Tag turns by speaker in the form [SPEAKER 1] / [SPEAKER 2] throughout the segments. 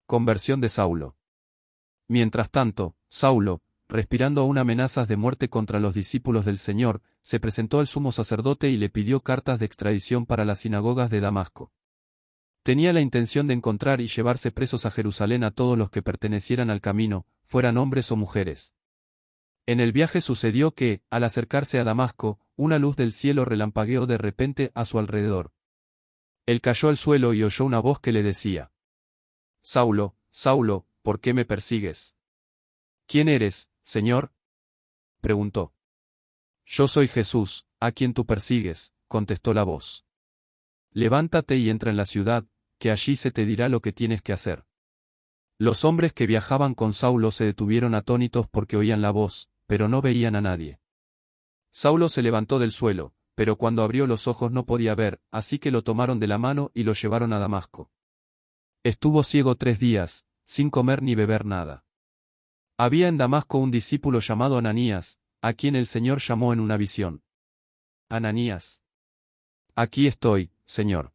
[SPEAKER 1] Conversión de Saulo. Mientras tanto, Saulo, respirando aún amenazas de muerte contra los discípulos del Señor, se presentó al sumo sacerdote y le pidió cartas de extradición para las sinagogas de Damasco. Tenía la intención de encontrar y llevarse presos a Jerusalén a todos los que pertenecieran al camino, fueran hombres o mujeres. En el viaje sucedió que, al acercarse a Damasco, una luz del cielo relampagueó de repente a su alrededor. Él cayó al suelo y oyó una voz que le decía: Saulo, Saulo, ¿por qué me persigues? ¿Quién eres, Señor? Preguntó. Yo soy Jesús, a quien tú persigues, contestó la voz. Levántate y entra en la ciudad, que allí se te dirá lo que tienes que hacer. Los hombres que viajaban con Saulo se detuvieron atónitos porque oían la voz, pero no veían a nadie. Saulo se levantó del suelo, pero cuando abrió los ojos no podía ver, así que lo tomaron de la mano y lo llevaron a Damasco. Estuvo ciego 3 días, sin comer ni beber nada. Había en Damasco un discípulo llamado Ananías, a quien el Señor llamó en una visión. Ananías. Aquí estoy, Señor.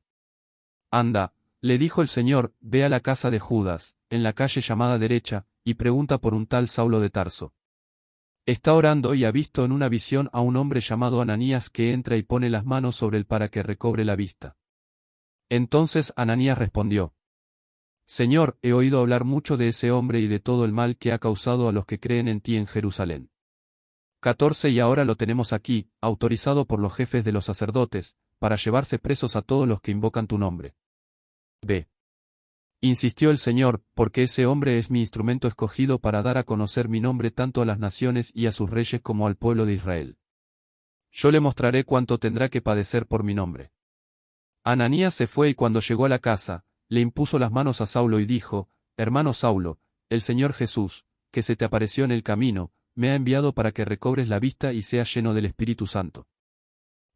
[SPEAKER 1] Anda, le dijo el Señor, ve a la casa de Judas, en la calle llamada Derecha, y pregunta por un tal Saulo de Tarso. Está orando y ha visto en una visión a un hombre llamado Ananías que entra y pone las manos sobre él para que recobre la vista. Entonces Ananías respondió: Señor, he oído hablar mucho de ese hombre y de todo el mal que ha causado a los que creen en ti en Jerusalén. 14 Y ahora lo tenemos aquí, autorizado por los jefes de los sacerdotes, para llevarse presos a todos los que invocan tu nombre. Ve. Insistió el Señor, porque ese hombre es mi instrumento escogido para dar a conocer mi nombre tanto a las naciones y a sus reyes como al pueblo de Israel. Yo le mostraré cuánto tendrá que padecer por mi nombre. Ananías se fue y cuando llegó a la casa, le impuso las manos a Saulo y dijo: Hermano Saulo, el Señor Jesús, que se te apareció en el camino, me ha enviado para que recobres la vista y seas lleno del Espíritu Santo.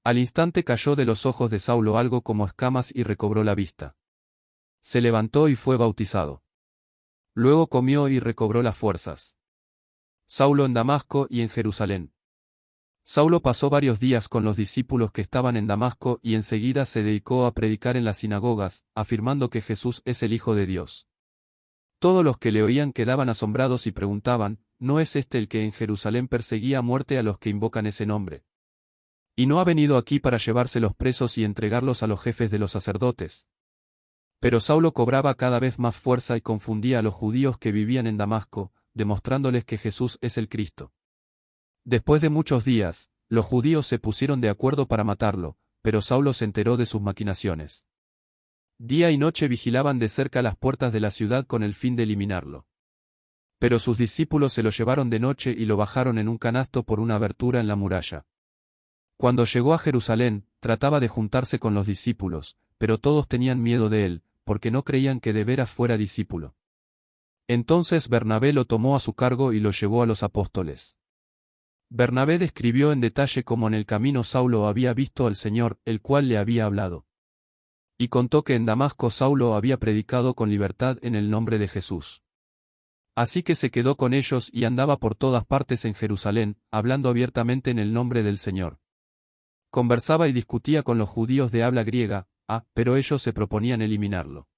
[SPEAKER 1] Al instante cayó de los ojos de Saulo algo como escamas y recobró la vista. Se levantó y fue bautizado. Luego comió y recobró las fuerzas. Saulo en Damasco y en Jerusalén. Saulo pasó varios días con los discípulos que estaban en Damasco y enseguida se dedicó a predicar en las sinagogas, afirmando que Jesús es el Hijo de Dios. Todos los que le oían quedaban asombrados y preguntaban: ¿no es este el que en Jerusalén perseguía a muerte a los que invocan ese nombre? ¿Y no ha venido aquí para llevarse los presos y entregarlos a los jefes de los sacerdotes? Pero Saulo cobraba cada vez más fuerza y confundía a los judíos que vivían en Damasco, demostrándoles que Jesús es el Cristo. Después de muchos días, los judíos se pusieron de acuerdo para matarlo, pero Saulo se enteró de sus maquinaciones. Día y noche vigilaban de cerca las puertas de la ciudad con el fin de eliminarlo. Pero sus discípulos se lo llevaron de noche y lo bajaron en un canasto por una abertura en la muralla. Cuando llegó a Jerusalén, trataba de juntarse con los discípulos, pero todos tenían miedo de él, porque no creían que de veras fuera discípulo. Entonces Bernabé lo tomó a su cargo y lo llevó a los apóstoles. Bernabé describió en detalle cómo en el camino Saulo había visto al Señor, el cual le había hablado. Y contó que en Damasco Saulo había predicado con libertad en el nombre de Jesús. Así que se quedó con ellos y andaba por todas partes en Jerusalén, hablando abiertamente en el nombre del Señor. Conversaba y discutía con los judíos de habla griega, pero ellos se proponían eliminarlo.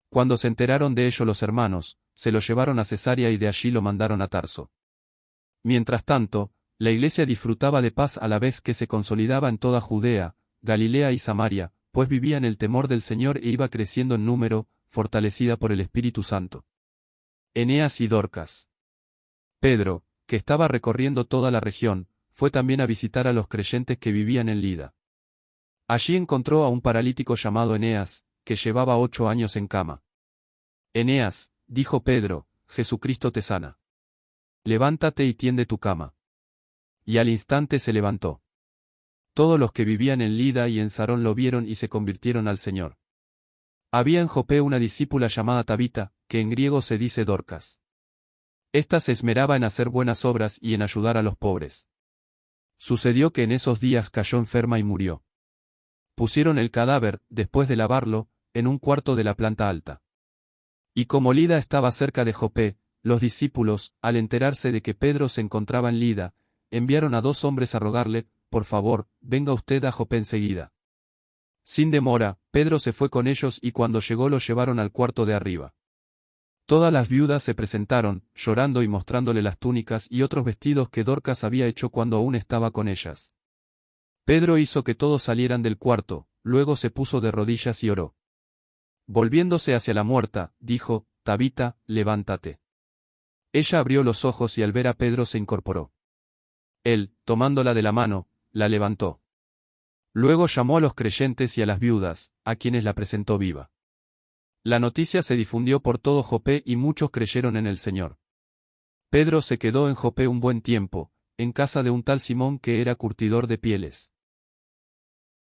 [SPEAKER 1] Cuando se enteraron de ello los hermanos, se lo llevaron a Cesarea y de allí lo mandaron a Tarso. Mientras tanto, la iglesia disfrutaba de paz a la vez que se consolidaba en toda Judea, Galilea y Samaria, pues vivía en el temor del Señor e iba creciendo en número, fortalecida por el Espíritu Santo. Eneas y Dorcas. Pedro, que estaba recorriendo toda la región, fue también a visitar a los creyentes que vivían en Lida. Allí encontró a un paralítico llamado Eneas, que llevaba 8 años en cama. Eneas, dijo Pedro, Jesucristo te sana. Levántate y tiende tu cama. Y al instante se levantó. Todos los que vivían en Lida y en Sarón lo vieron y se convirtieron al Señor. Había en Jope una discípula llamada Tabita, que en griego se dice Dorcas. Esta se esmeraba en hacer buenas obras y en ayudar a los pobres. Sucedió que en esos días cayó enferma y murió. Pusieron el cadáver, después de lavarlo, en un cuarto de la planta alta. Y como Lida estaba cerca de Jope, los discípulos, al enterarse de que Pedro se encontraba en Lida, enviaron a 2 hombres a rogarle: por favor, venga usted a Jope enseguida. Sin demora, Pedro se fue con ellos y cuando llegó lo llevaron al cuarto de arriba. Todas las viudas se presentaron, llorando y mostrándole las túnicas y otros vestidos que Dorcas había hecho cuando aún estaba con ellas. Pedro hizo que todos salieran del cuarto, luego se puso de rodillas y oró. Volviéndose hacia la muerta, dijo, Tabita, levántate. Ella abrió los ojos y al ver a Pedro se incorporó. Él, tomándola de la mano, la levantó. Luego llamó a los creyentes y a las viudas, a quienes la presentó viva. La noticia se difundió por todo Jope y muchos creyeron en el Señor. Pedro se quedó en Jope un buen tiempo, en casa de un tal Simón que era curtidor de pieles.